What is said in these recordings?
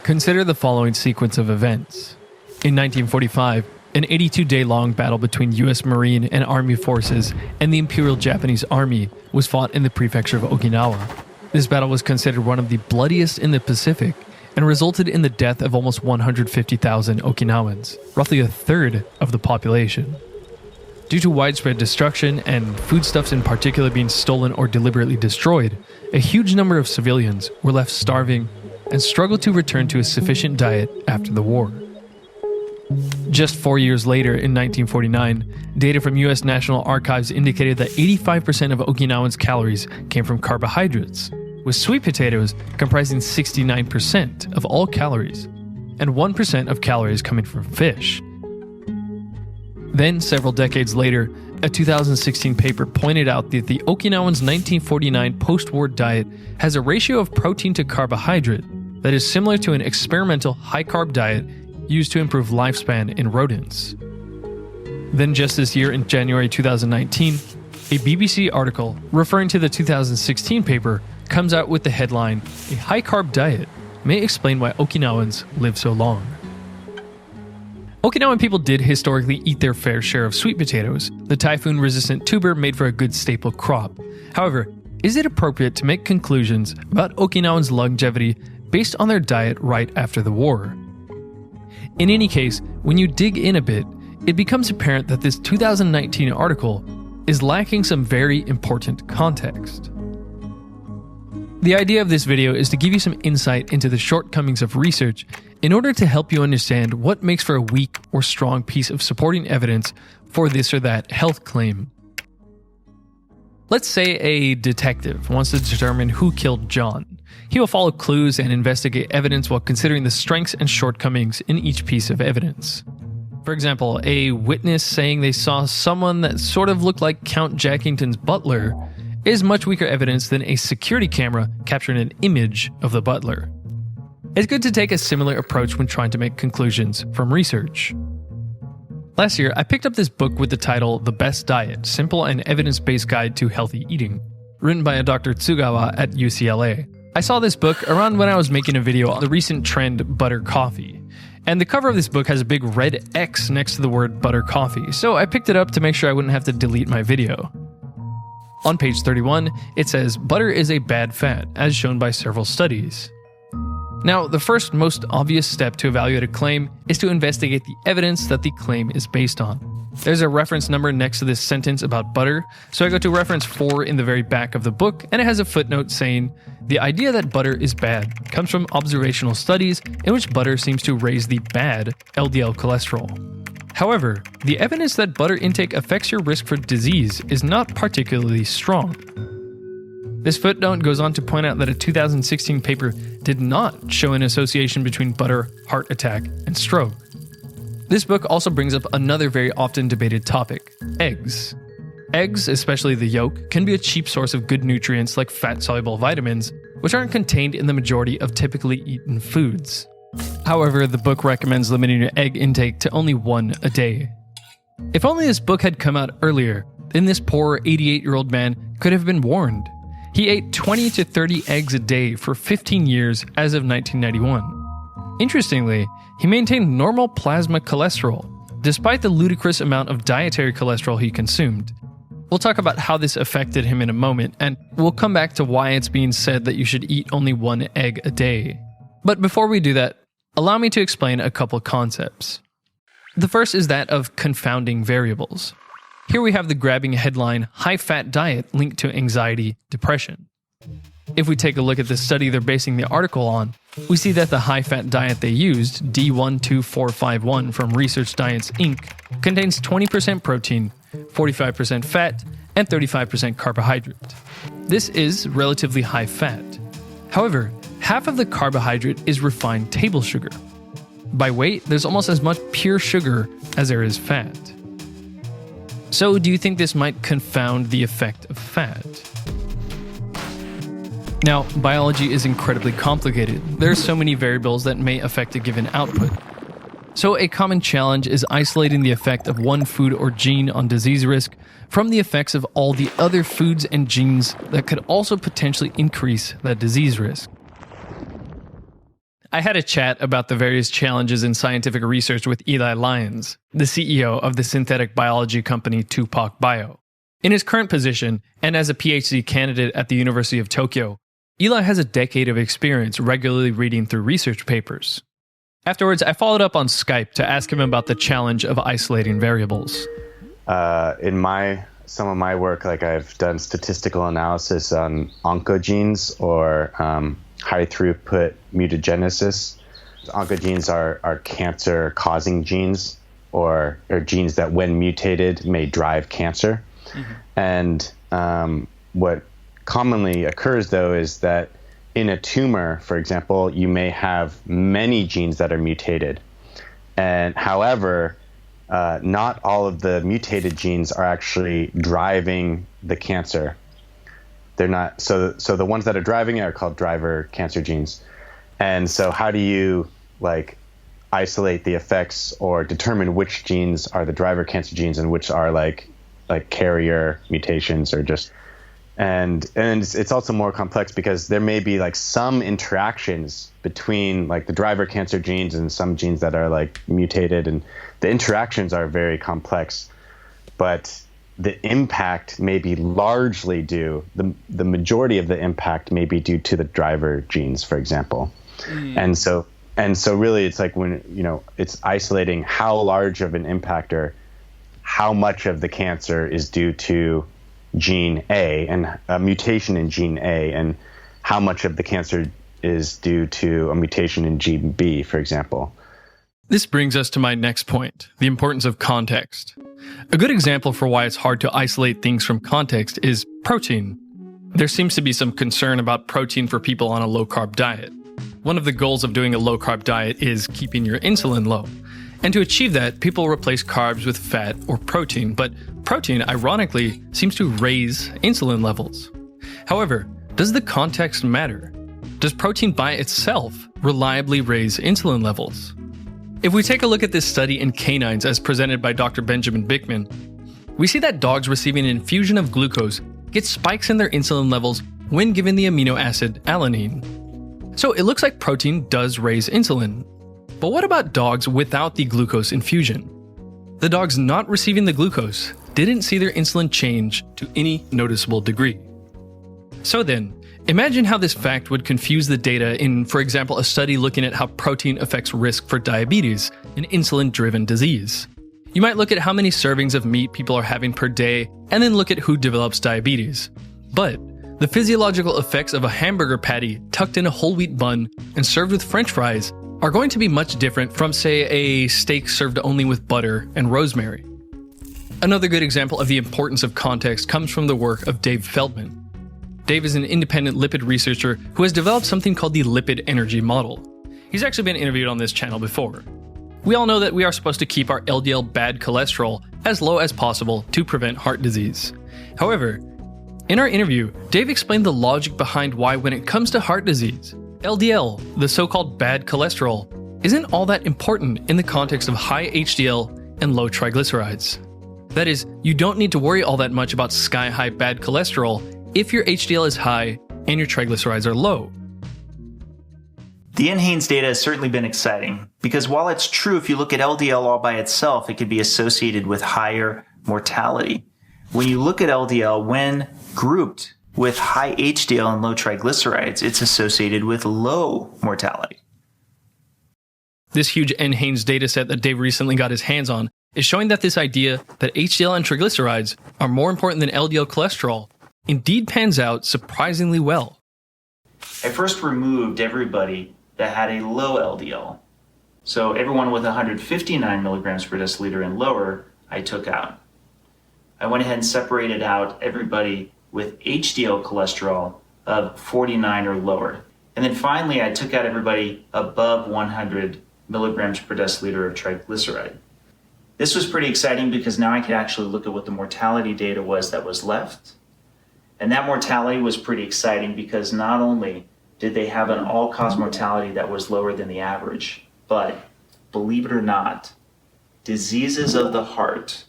Consider the following sequence of events. In 1945, an 82-day-long battle between U.S. Marine and Army forces and the Imperial Japanese Army was fought in the prefecture of Okinawa. This battle was considered one of the bloodiest in the Pacific and resulted in the death of almost 150,000 Okinawans, roughly a third of the population. Due to widespread destruction and foodstuffs in particular being stolen or deliberately destroyed, a huge number of civilians were left starving and struggled to return to a sufficient diet after the war. Just 4 years later, in 1949, data from U.S. National Archives indicated that 85% of Okinawans' calories came from carbohydrates, with sweet potatoes comprising 69% of all calories, and 1% of calories coming from fish. Then, several decades later, a 2016 paper pointed out that the Okinawans' 1949 post-war diet has a ratio of protein to carbohydrate that is similar to an experimental high-carb diet used to improve lifespan in rodents. Then just this year in January 2019, a BBC article referring to the 2016 paper comes out with the headline, "A high-carb diet may explain why Okinawans live so long." Okinawan people did historically eat their fair share of sweet potatoes, the typhoon-resistant tuber made for a good staple crop. However, is it appropriate to make conclusions about Okinawans' longevity based on their diet right after the war? In any case, when you dig in a bit, it becomes apparent that this 2019 article is lacking some very important context. The idea of this video is to give you some insight into the shortcomings of research in order to help you understand what makes for a weak or strong piece of supporting evidence for this or that health claim. Let's say a detective wants to determine who killed John. He will follow clues and investigate evidence while considering the strengths and shortcomings in each piece of evidence. For example, a witness saying they saw someone that sort of looked like Count Jackington's butler is much weaker evidence than a security camera capturing an image of the butler. It's good to take a similar approach when trying to make conclusions from research. Last year, I picked up this book with the title The Best Diet: Simple and Evidence-Based Guide to Healthy Eating, written by a Dr. Tsugawa at UCLA. I saw this book around when I was making a video on the recent trend butter coffee, and the cover of this book has a big red X next to the word butter coffee, so I picked it up to make sure I wouldn't have to delete my video. On page 31, it says, "Butter is a bad fat, as shown by several studies." Now, the first most obvious step to evaluate a claim is to investigate the evidence that the claim is based on. There's a reference number next to this sentence about butter, so I go to reference 4 in the very back of the book, and it has a footnote saying, "The idea that butter is bad comes from observational studies in which butter seems to raise the bad LDL cholesterol." However, the evidence that butter intake affects your risk for disease is not particularly strong. This footnote goes on to point out that a 2016 paper did not show an association between butter, heart attack, and stroke. This book also brings up another very often debated topic: eggs. Eggs, especially the yolk, can be a cheap source of good nutrients like fat-soluble vitamins, which aren't contained in the majority of typically eaten foods. However, the book recommends limiting your egg intake to only 1 a day. If only this book had come out earlier, then this poor 88-year-old man could have been warned. He ate 20 to 30 eggs a day for 15 years as of 1991. Interestingly, he maintained normal plasma cholesterol, despite the ludicrous amount of dietary cholesterol he consumed. We'll talk about how this affected him in a moment, and we'll come back to why it's being said that you should eat only 1 egg a day. But before we do that, allow me to explain a couple concepts. The first is that of confounding variables. Here we have the grabbing headline, "High-Fat Diet Linked to Anxiety, Depression." If we take a look at the study they're basing the article on, we see that the high-fat diet they used, D12451 from Research Diets Inc., contains 20% protein, 45% fat, and 35% carbohydrate. This is relatively high fat. However, half of the carbohydrate is refined table sugar. By weight, there's almost as much pure sugar as there is fat. So, do you think this might confound the effect of fat? Now, biology is incredibly complicated. There are so many variables that may affect a given output. So, a common challenge is isolating the effect of one food or gene on disease risk from the effects of all the other foods and genes that could also potentially increase that disease risk. I had a chat about the various challenges in scientific research with Eli Lyons, the CEO of the synthetic biology company Tupac Bio. In his current position, and as a PhD candidate at the University of Tokyo, Eli has a decade of experience regularly reading through research papers. Afterwards, I followed up on Skype to ask him about the challenge of isolating variables. In some of my work, like I've done statistical analysis on oncogenes or high throughput mutagenesis. Oncogenes are cancer-causing genes or genes that, when mutated, may drive cancer. Mm-hmm. And what commonly occurs, though, is that in a tumor, for example, you may have many genes that are mutated. And however, not all of the mutated genes are actually driving the cancer. They're not. So the ones that are driving it are called driver cancer genes. And so how do you isolate the effects or determine which genes are the driver cancer genes and which are like carrier mutations or just, and it's also more complex because there may be some interactions between the driver cancer genes and some genes that are mutated, and the interactions are very complex, but the impact may be largely due, the majority of the impact may be due to the driver genes, for example. Mm. And so really it's when, it's isolating how large of an impactor, how much of the cancer is due to gene A and a mutation in gene A, and how much of the cancer is due to a mutation in gene B, for example. This brings us to my next point, the importance of context. A good example for why it's hard to isolate things from context is protein. There seems to be some concern about protein for people on a low-carb diet. One of the goals of doing a low-carb diet is keeping your insulin low. And to achieve that, people replace carbs with fat or protein, but protein, ironically, seems to raise insulin levels. However, does the context matter? Does protein by itself reliably raise insulin levels? If we take a look at this study in canines as presented by Dr. Benjamin Bickman, we see that dogs receiving an infusion of glucose get spikes in their insulin levels when given the amino acid alanine. So it looks like protein does raise insulin. But what about dogs without the glucose infusion? The dogs not receiving the glucose didn't see their insulin change to any noticeable degree. So then, imagine how this fact would confuse the data in, for example, a study looking at how protein affects risk for diabetes, an insulin-driven disease. You might look at how many servings of meat people are having per day, and then look at who develops diabetes. But the physiological effects of a hamburger patty tucked in a whole wheat bun and served with French fries are going to be much different from, say, a steak served only with butter and rosemary. Another good example of the importance of context comes from the work of Dave Feldman. Dave is an independent lipid researcher who has developed something called the lipid energy model. He's actually been interviewed on this channel before. We all know that we are supposed to keep our LDL bad cholesterol as low as possible to prevent heart disease. However, in our interview, Dave explained the logic behind why when it comes to heart disease, LDL, the so-called bad cholesterol, isn't all that important in the context of high HDL and low triglycerides. That is, you don't need to worry all that much about sky-high bad cholesterol if your HDL is high and your triglycerides are low. The Ann Haynes data has certainly been exciting, because while it's true if you look at LDL all by itself, it could be associated with higher mortality. When you look at LDL when grouped with high HDL and low triglycerides, it's associated with low mortality. This huge Ann Haynes dataset that Dave recently got his hands on is showing that this idea that HDL and triglycerides are more important than LDL cholesterol indeed pans out surprisingly well. I first removed everybody that had a low LDL. So everyone with 159 milligrams per deciliter and lower, I took out. I went ahead and separated out everybody with HDL cholesterol of 49 or lower. And then finally, I took out everybody above 100 milligrams per deciliter of triglyceride. This was pretty exciting because now I could actually look at what the mortality data was that was left. And that mortality was pretty exciting because not only did they have an all-cause mortality that was lower than the average, but believe it or not, diseases of the heart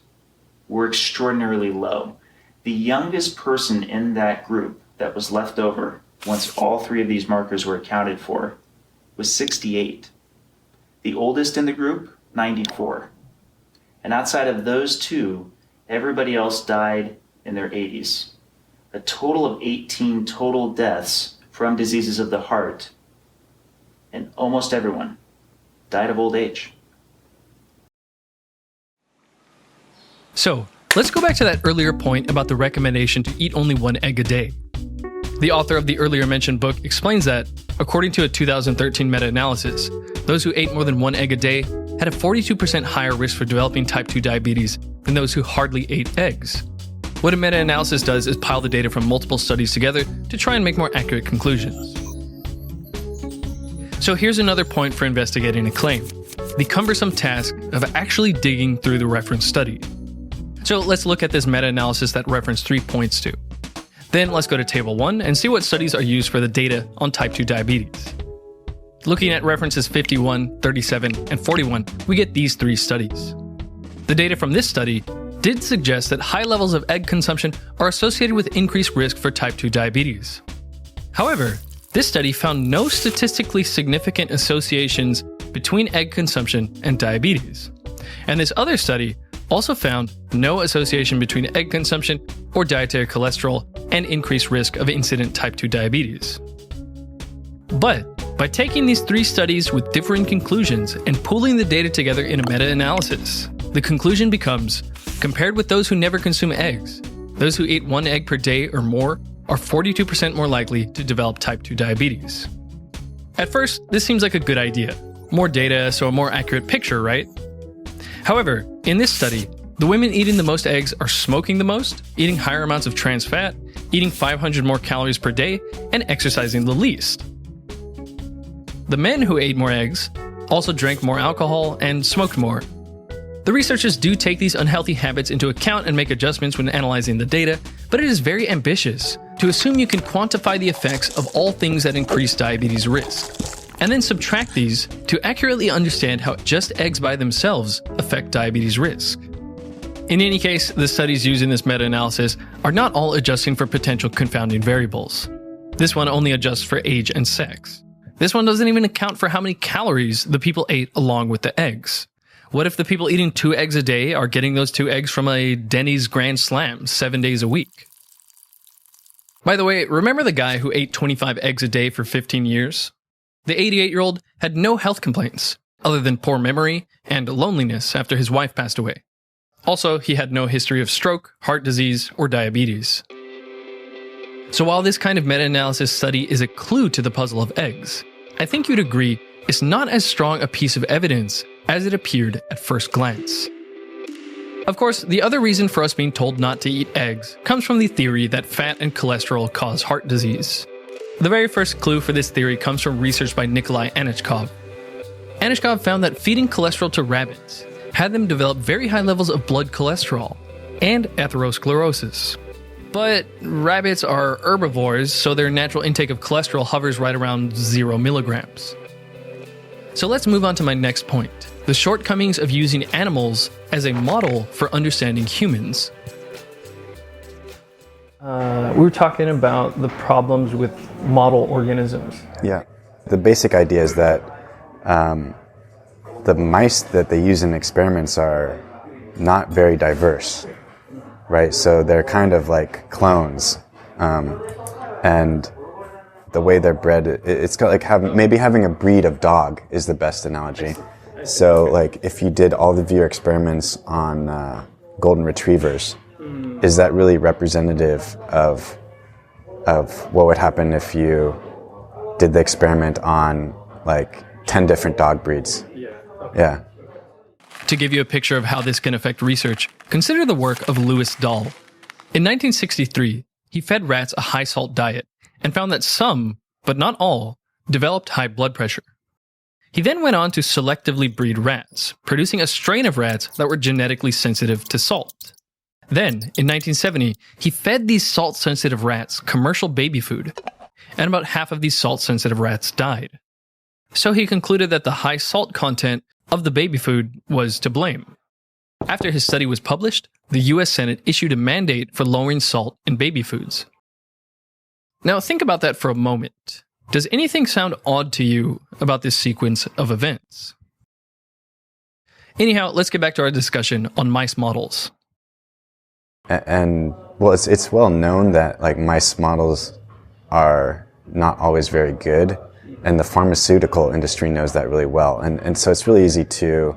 were extraordinarily low. The youngest person in that group that was left over, once all three of these markers were accounted for, was 68. The oldest in the group, 94. And outside of those two, everybody else died in their 80s. A total of 18 total deaths from diseases of the heart. And almost everyone died of old age. So, let's go back to that earlier point about the recommendation to eat only one egg a day. The author of the earlier mentioned book explains that, according to a 2013 meta-analysis, those who ate more than one egg a day had a 42% higher risk for developing type 2 diabetes than those who hardly ate eggs. What a meta-analysis does is pile the data from multiple studies together to try and make more accurate conclusions. So here's another point for investigating a claim: the cumbersome task of actually digging through the reference study. So let's look at this meta-analysis that reference 3 points to. Then let's go to Table 1 and see what studies are used for the data on type 2 diabetes. Looking at references 51, 37, and 41, we get these 3 studies. The data from this study did suggest that high levels of egg consumption are associated with increased risk for type 2 diabetes. However, this study found no statistically significant associations between egg consumption and diabetes. And this other study also found no association between egg consumption or dietary cholesterol and increased risk of incident type 2 diabetes. But by taking these 3 studies with differing conclusions and pooling the data together in a meta-analysis, the conclusion becomes, compared with those who never consume eggs, those who eat 1 egg per day or more are 42% more likely to develop type 2 diabetes. At first, this seems like a good idea. More data, so a more accurate picture, right? However, in this study, the women eating the most eggs are smoking the most, eating higher amounts of trans fat, eating 500 more calories per day, and exercising the least. The men who ate more eggs also drank more alcohol and smoked more. The researchers do take these unhealthy habits into account and make adjustments when analyzing the data, but it is very ambitious to assume you can quantify the effects of all things that increase diabetes risk, and then subtract these to accurately understand how just eggs by themselves affect diabetes risk. In any case, the studies used in this meta-analysis are not all adjusting for potential confounding variables. This one only adjusts for age and sex. This one doesn't even account for how many calories the people ate along with the eggs. What if the people eating 2 eggs a day are getting those 2 eggs from a Denny's Grand Slam 7 days a week? By the way, remember the guy who ate 25 eggs a day for 15 years? The 88-year-old had no health complaints, other than poor memory and loneliness after his wife passed away. Also, he had no history of stroke, heart disease, or diabetes. So while this kind of meta-analysis study is a clue to the puzzle of eggs, I think you'd agree it's not as strong a piece of evidence as it appeared at first glance. Of course, the other reason for us being told not to eat eggs comes from the theory that fat and cholesterol cause heart disease. The very first clue for this theory comes from research by Nikolai Anichkov. Anichkov found that feeding cholesterol to rabbits had them develop very high levels of blood cholesterol and atherosclerosis. But rabbits are herbivores, so their natural intake of cholesterol hovers right around 0 milligrams. So let's move on to my next point, the shortcomings of using animals as a model for understanding humans. We were talking about the problems with model organisms. Yeah. The basic idea is that the mice that they use in experiments are not very diverse, right? So they're kind of like clones. And the way they're bred, it's got like having a breed of dog is the best analogy. So like if you did all of your experiments on golden retrievers, is that really representative of what would happen if you did the experiment on like 10 different dog breeds? Yeah. To give you a picture of how this can affect research, consider the work of Louis Dahl. In 1963, he fed rats a high-salt diet and found that some, but not all, developed high blood pressure. He then went on to selectively breed rats, producing a strain of rats that were genetically sensitive to salt. Then, in 1970, he fed these salt-sensitive rats commercial baby food, and about half of these salt-sensitive rats died. So he concluded that the high salt content of the baby food was to blame. After his study was published, the US Senate issued a mandate for lowering salt in baby foods. Now think about that for a moment. Does anything sound odd to you about this sequence of events? Anyhow, let's get back to our discussion on mice models. And well, it's well known that like mice models are not always very good, and the pharmaceutical industry knows that really well. And so it's really easy to,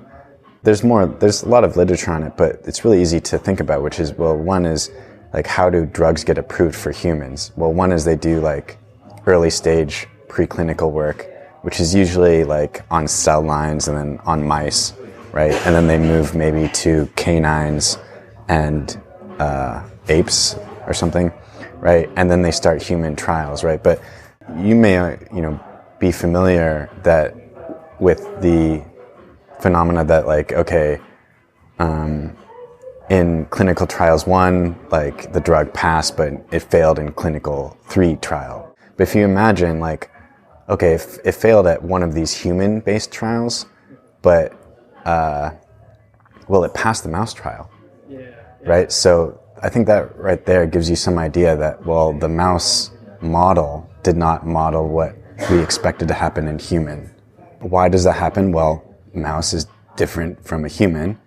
there's a lot of literature on it, but it's really easy to think about, which is, well, one is like, how do drugs get approved for humans? Well, one is they do like early stage preclinical work, which is usually like on cell lines and then on mice, right? And then they move maybe to canines and apes or something, right? And then they start human trials, right? But you may, be familiar that with the phenomena that like, okay, in clinical trials 1, like the drug passed, but it failed in clinical 3 trial. But if you imagine like, okay, if it failed at one of these human-based trials, but, it passed the mouse trial, right? So I think that right there gives you some idea that, well, the mouse model did not model what we expected to happen in human. Why does that happen? Well, mouse is different from a human.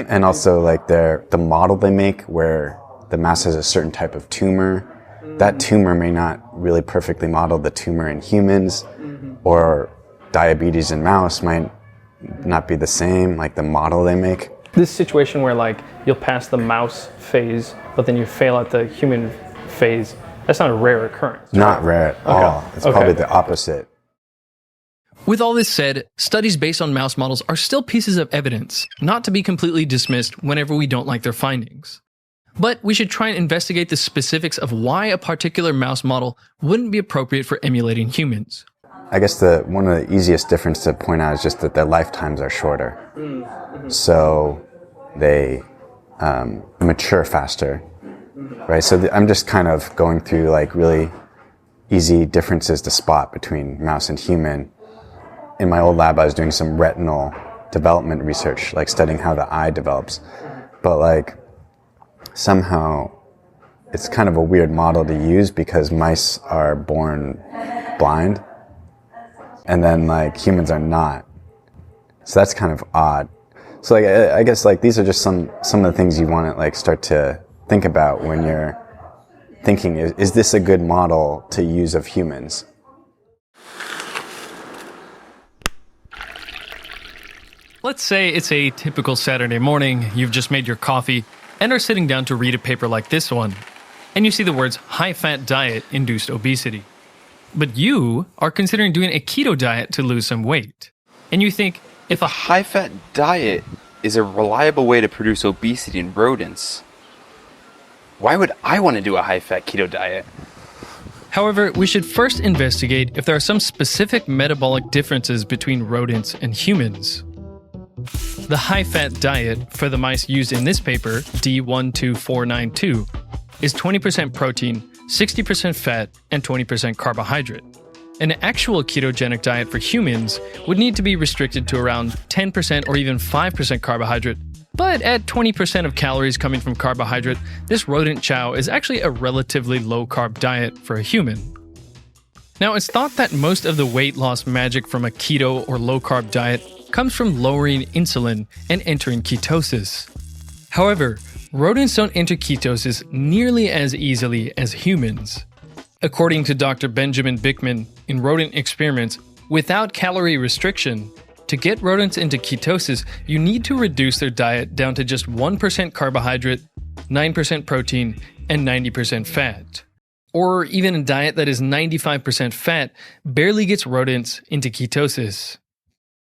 And also like the model they make where the mouse has a certain type of tumor, that tumor may not really perfectly model the tumor in humans, or diabetes in mouse might not be the same, like the model they make. This situation where like you'll pass the mouse phase, but then you fail at the human phase, that's not a rare occurrence. Not rare at all. It's probably the opposite. With all this said, studies based on mouse models are still pieces of evidence, not to be completely dismissed whenever we don't like their findings. But we should try and investigate the specifics of why a particular mouse model wouldn't be appropriate for emulating humans. I guess one of the easiest differences to point out is just that their lifetimes are shorter. So they mature faster, right? So I'm just kind of going through like really easy differences to spot between mouse and human. In my old lab, I was doing some retinal development research, like studying how the eye develops. But like somehow it's kind of a weird model to use because mice are born blind and then like humans are not. So that's kind of odd. So like I guess like these are just some of the things you want to like start to think about when you're thinking, is this a good model to use of humans? Let's say it's a typical Saturday morning, you've just made your coffee, and are sitting down to read a paper like this one, and you see the words high-fat diet induced obesity. But you are considering doing a keto diet to lose some weight. And you think, if a high-fat diet is a reliable way to produce obesity in rodents, why would I want to do a high-fat keto diet? However, we should first investigate if there are some specific metabolic differences between rodents and humans. The high-fat diet for the mice used in this paper, D12492, is 20% protein, 60% fat, and 20% carbohydrate. An actual ketogenic diet for humans would need to be restricted to around 10% or even 5% carbohydrate, but at 20% of calories coming from carbohydrate, this rodent chow is actually a relatively low-carb diet for a human. Now, it's thought that most of the weight loss magic from a keto or low-carb diet comes from lowering insulin and entering ketosis. However, rodents don't enter ketosis nearly as easily as humans. According to Dr. Benjamin Bickman, in rodent experiments, without calorie restriction, to get rodents into ketosis, you need to reduce their diet down to just 1% carbohydrate, 9% protein, and 90% fat. Or even a diet that is 95% fat barely gets rodents into ketosis.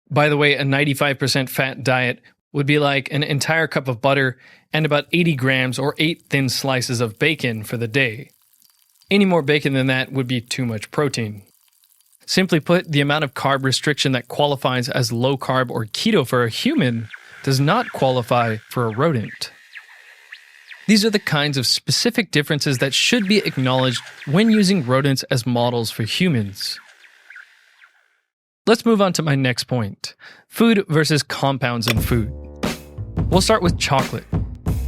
By the way, a 95% fat diet would be like an entire cup of butter and about 80 grams or 8 thin slices of bacon for the day. Any more bacon than that would be too much protein. Simply put, the amount of carb restriction that qualifies as low carb or keto for a human does not qualify for a rodent. These are the kinds of specific differences that should be acknowledged when using rodents as models for humans. Let's move on to my next point, food versus compounds in food. We'll start with chocolate.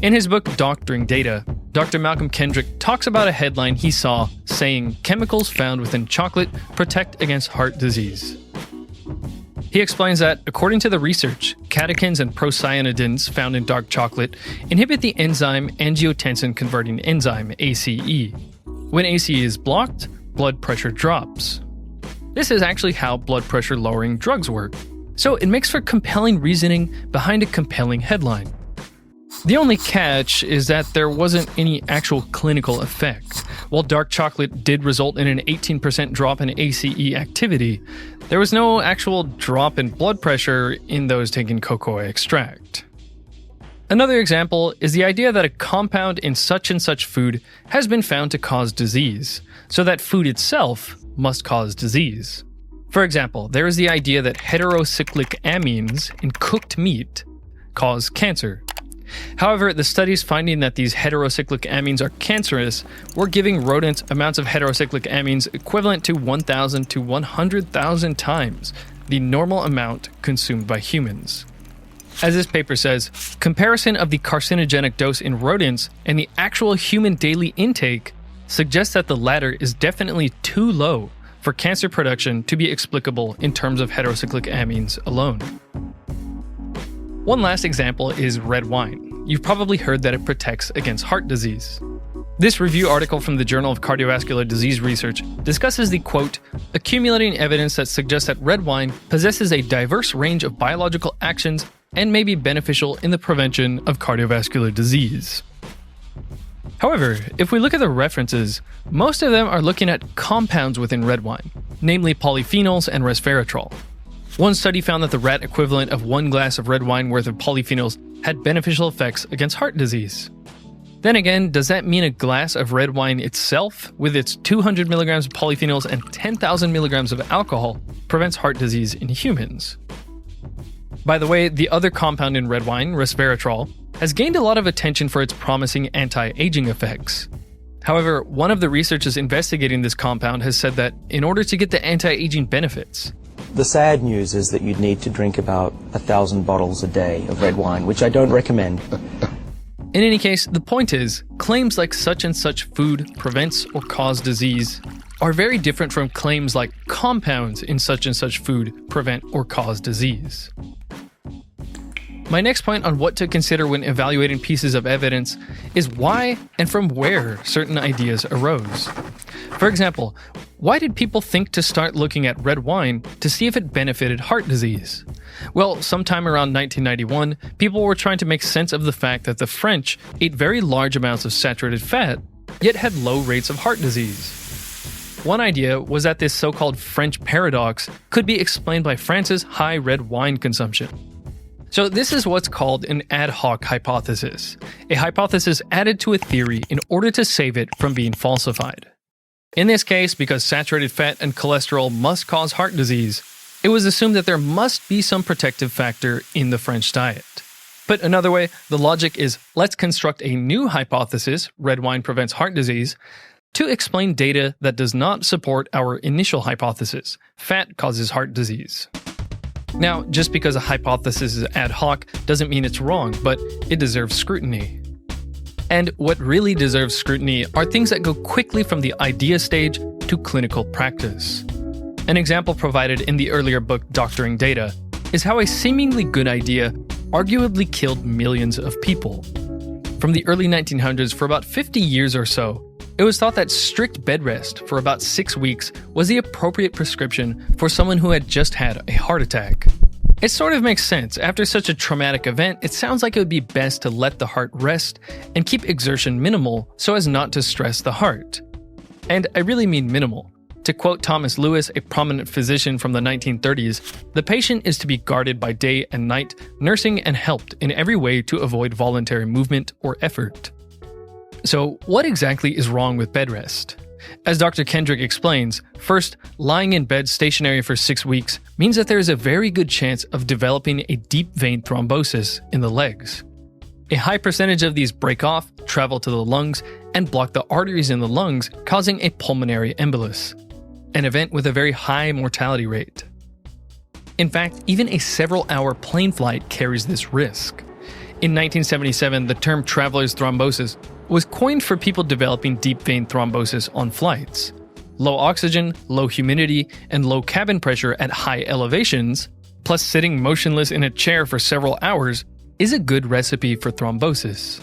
In his book Doctoring Data, Dr. Malcolm Kendrick talks about a headline he saw saying chemicals found within chocolate protect against heart disease. He explains that, according to the research, catechins and procyanidins found in dark chocolate inhibit the enzyme angiotensin-converting enzyme, ACE. When ACE is blocked, blood pressure drops. This is actually how blood pressure-lowering drugs work, so it makes for compelling reasoning behind a compelling headline. The only catch is that there wasn't any actual clinical effect. While dark chocolate did result in an 18% drop in ACE activity, there was no actual drop in blood pressure in those taking cocoa extract. Another example is the idea that a compound in such and such food has been found to cause disease, so that food itself must cause disease. For example, there is the idea that heterocyclic amines in cooked meat cause cancer. However, the studies finding that these heterocyclic amines are cancerous were giving rodents amounts of heterocyclic amines equivalent to 1,000 to 100,000 times the normal amount consumed by humans. As this paper says, comparison of the carcinogenic dose in rodents and the actual human daily intake suggests that the latter is definitely too low for cancer production to be explicable in terms of heterocyclic amines alone. One last example is red wine. You've probably heard that it protects against heart disease. This review article from the Journal of Cardiovascular Disease Research discusses the, quote, accumulating evidence that suggests that red wine possesses a diverse range of biological actions and may be beneficial in the prevention of cardiovascular disease. However, if we look at the references, most of them are looking at compounds within red wine, namely polyphenols and resveratrol. One study found that the rat equivalent of 1 glass of red wine worth of polyphenols had beneficial effects against heart disease. Then again, does that mean a glass of red wine itself, with its 200 milligrams of polyphenols and 10,000 milligrams of alcohol, prevents heart disease in humans? By the way, the other compound in red wine, resveratrol, has gained a lot of attention for its promising anti-aging effects. However, one of the researchers investigating this compound has said that in order to get the anti-aging benefits, the sad news is that you'd need to drink about 1,000 bottles a day of red wine, which I don't recommend. In any case, the point is, claims like such and such food prevents or causes disease are very different from claims like compounds in such and such food prevent or cause disease. My next point on what to consider when evaluating pieces of evidence is why and from where certain ideas arose. For example, why did people think to start looking at red wine to see if it benefited heart disease? Well, sometime around 1991, people were trying to make sense of the fact that the French ate very large amounts of saturated fat, yet had low rates of heart disease. One idea was that this so-called French paradox could be explained by France's high red wine consumption. So this is what's called an ad hoc hypothesis, a hypothesis added to a theory in order to save it from being falsified. In this case, because saturated fat and cholesterol must cause heart disease, it was assumed that there must be some protective factor in the French diet. Put another way, the logic is, let's construct a new hypothesis, red wine prevents heart disease, to explain data that does not support our initial hypothesis, fat causes heart disease. Now, just because a hypothesis is ad hoc doesn't mean it's wrong, but it deserves scrutiny. And what really deserves scrutiny are things that go quickly from the idea stage to clinical practice. An example provided in the earlier book, Doctoring Data, is how a seemingly good idea arguably killed millions of people. From the early 1900s, for about 50 years or so, it was thought that strict bed rest for about 6 weeks was the appropriate prescription for someone who had just had a heart attack. It sort of makes sense. After such a traumatic event, it sounds like it would be best to let the heart rest and keep exertion minimal so as not to stress the heart. And I really mean minimal. To quote Thomas Lewis, a prominent physician from the 1930s, the patient is to be guarded by day and night, nursing and helped in every way to avoid voluntary movement or effort. So, what exactly is wrong with bed rest? As Dr. Kendrick explains, first, lying in bed stationary for 6 weeks means that there is a very good chance of developing a deep vein thrombosis in the legs. A high percentage of these break off, travel to the lungs, and block the arteries in the lungs, causing a pulmonary embolus, an event with a very high mortality rate. In fact, even a several-hour plane flight carries this risk. In 1977, the term traveler's thrombosis was coined for people developing deep vein thrombosis on flights. Low oxygen, low humidity, and low cabin pressure at high elevations, plus sitting motionless in a chair for several hours, is a good recipe for thrombosis.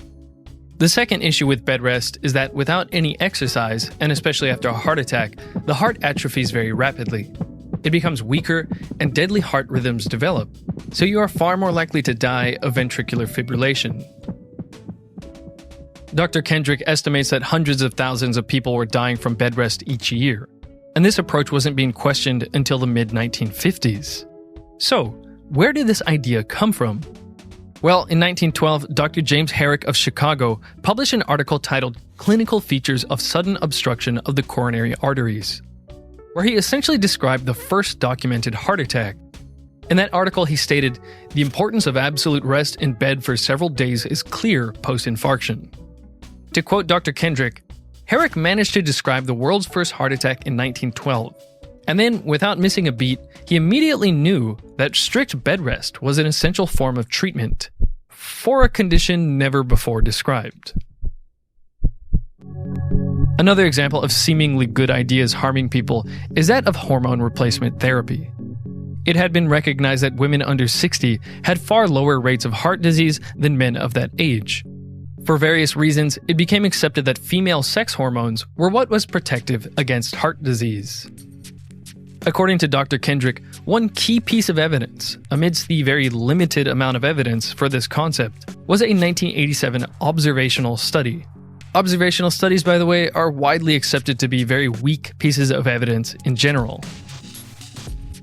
The second issue with bed rest is that without any exercise, and especially after a heart attack, the heart atrophies very rapidly. It becomes weaker, and deadly heart rhythms develop, so you are far more likely to die of ventricular fibrillation. Dr. Kendrick estimates that hundreds of thousands of people were dying from bed rest each year, and this approach wasn't being questioned until the mid-1950s. So, where did this idea come from? Well, in 1912, Dr. James Herrick of Chicago published an article titled Clinical Features of Sudden Obstruction of the Coronary Arteries, where he essentially described the first documented heart attack. In that article, he stated, "The importance of absolute rest in bed for several days is clear post-infarction." To quote Dr. Kendrick, Herrick managed to describe the world's first heart attack in 1912, and then, without missing a beat, he immediately knew that strict bed rest was an essential form of treatment for a condition never before described. Another example of seemingly good ideas harming people is that of hormone replacement therapy. It had been recognized that women under 60 had far lower rates of heart disease than men of that age. For various reasons, it became accepted that female sex hormones were what was protective against heart disease. According to Dr. Kendrick, one key piece of evidence, amidst the very limited amount of evidence for this concept, was a 1987 observational study. Observational studies, by the way, are widely accepted to be very weak pieces of evidence in general.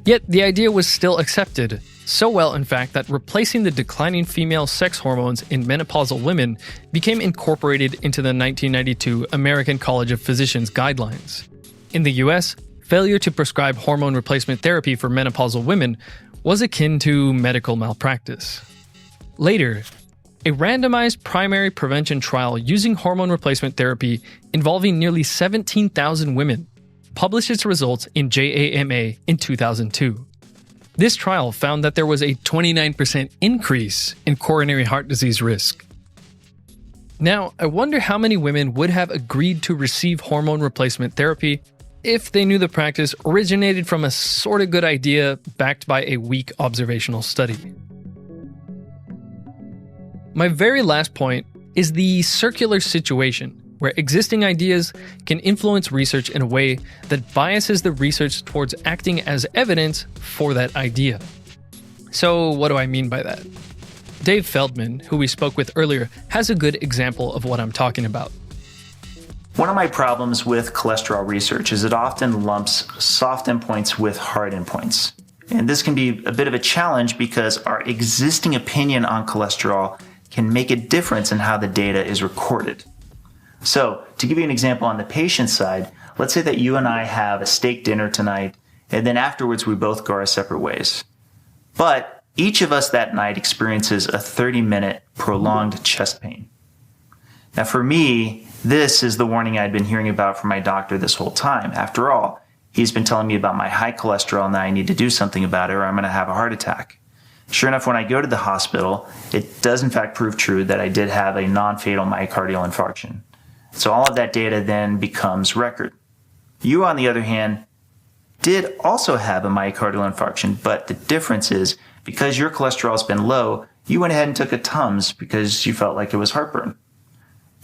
Yet the idea was still accepted, so well in fact that replacing the declining female sex hormones in menopausal women became incorporated into the 1992 American College of Physicians guidelines. In the US, failure to prescribe hormone replacement therapy for menopausal women was akin to medical malpractice. Later, a randomized primary prevention trial using hormone replacement therapy involving nearly 17,000 women published its results in JAMA in 2002. This trial found that there was a 29% increase in coronary heart disease risk. Now, I wonder how many women would have agreed to receive hormone replacement therapy if they knew the practice originated from a sort of good idea backed by a weak observational study. My very last point is the circular situation, where existing ideas can influence research in a way that biases the research towards acting as evidence for that idea. So what do I mean by that? Dave Feldman, who we spoke with earlier, has a good example of what I'm talking about. One of my problems with cholesterol research is it often lumps soft endpoints with hard endpoints. And this can be a bit of a challenge because our existing opinion on cholesterol can make a difference in how the data is recorded. So, to give you an example on the patient side, let's say that you and I have a steak dinner tonight, and then afterwards we both go our separate ways. But each of us that night experiences a 30-minute prolonged chest pain. Now for me, this is the warning I'd been hearing about from my doctor this whole time. After all, he's been telling me about my high cholesterol and that I need to do something about it or I'm going to have a heart attack. Sure enough, when I go to the hospital, it does in fact prove true that I did have a non-fatal myocardial infarction. So all of that data then becomes record. You, on the other hand, did also have a myocardial infarction, but the difference is because your cholesterol has been low, you went ahead and took a Tums because you felt like it was heartburn.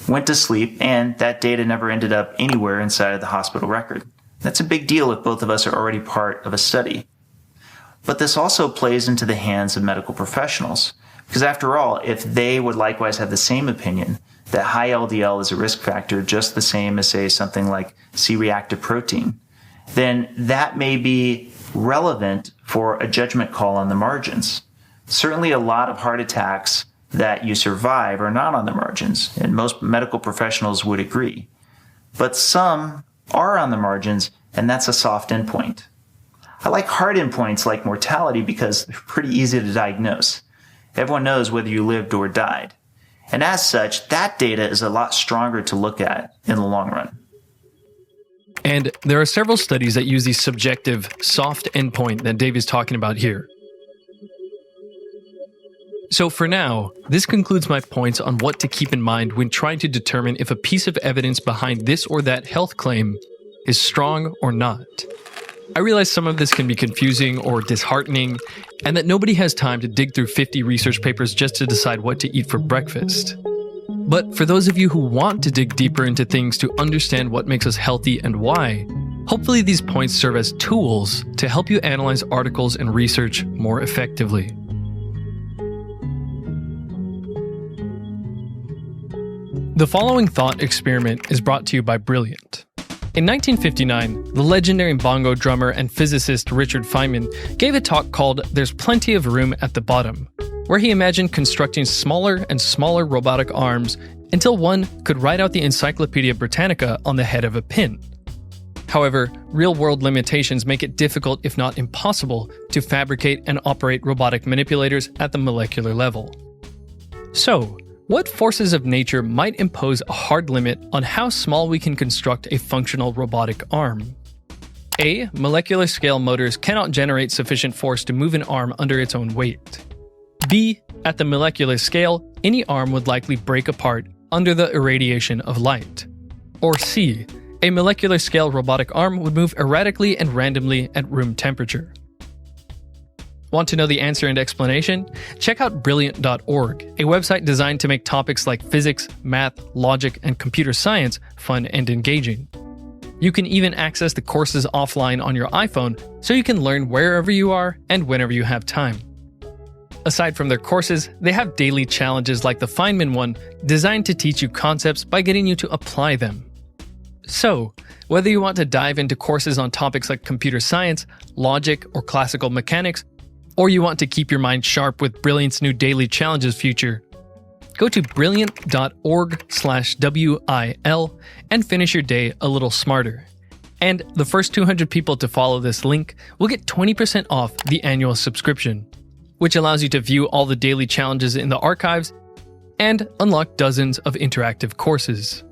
Went to sleep, and that data never ended up anywhere inside of the hospital record. That's a big deal if both of us are already part of a study. But this also plays into the hands of medical professionals, because after all, if they would likewise have the same opinion that high LDL is a risk factor just the same as, say, something like C-reactive protein, then that may be relevant for a judgment call on the margins. Certainly a lot of heart attacks that you survive are not on the margins, and most medical professionals would agree. But some are on the margins, and that's a soft endpoint. I like hard endpoints like mortality because they're pretty easy to diagnose. Everyone knows whether you lived or died. And as such, that data is a lot stronger to look at in the long run. And there are several studies that use the subjective soft endpoint that Dave is talking about here. So for now, this concludes my points on what to keep in mind when trying to determine if a piece of evidence behind this or that health claim is strong or not. I realize some of this can be confusing or disheartening, and that nobody has time to dig through 50 research papers just to decide what to eat for breakfast. But for those of you who want to dig deeper into things to understand what makes us healthy and why, hopefully these points serve as tools to help you analyze articles and research more effectively. The following thought experiment is brought to you by Brilliant. In 1959, the legendary bongo drummer and physicist Richard Feynman gave a talk called "There's Plenty of Room at the Bottom," where he imagined constructing smaller and smaller robotic arms until one could write out the Encyclopedia Britannica on the head of a pin. However, real-world limitations make it difficult, if not impossible, to fabricate and operate robotic manipulators at the molecular level. So, what forces of nature might impose a hard limit on how small we can construct a functional robotic arm? A. Molecular scale motors cannot generate sufficient force to move an arm under its own weight. B. At the molecular scale, any arm would likely break apart under the irradiation of light. Or C. A molecular scale robotic arm would move erratically and randomly at room temperature. Want to know the answer and explanation? Check out brilliant.org, a website designed to make topics like physics, math, logic, and computer science fun and engaging. You can even access the courses offline on your iPhone, so you can learn wherever you are and whenever you have time. Aside from their courses, they have daily challenges like the Feynman one, designed to teach you concepts by getting you to apply them. So, whether you want to dive into courses on topics like computer science, logic, or classical mechanics, or you want to keep your mind sharp with Brilliant's new daily challenges feature, go to brilliant.org/WIL and finish your day a little smarter. And the first 200 people to follow this link will get 20% off the annual subscription, which allows you to view all the daily challenges in the archives and unlock dozens of interactive courses.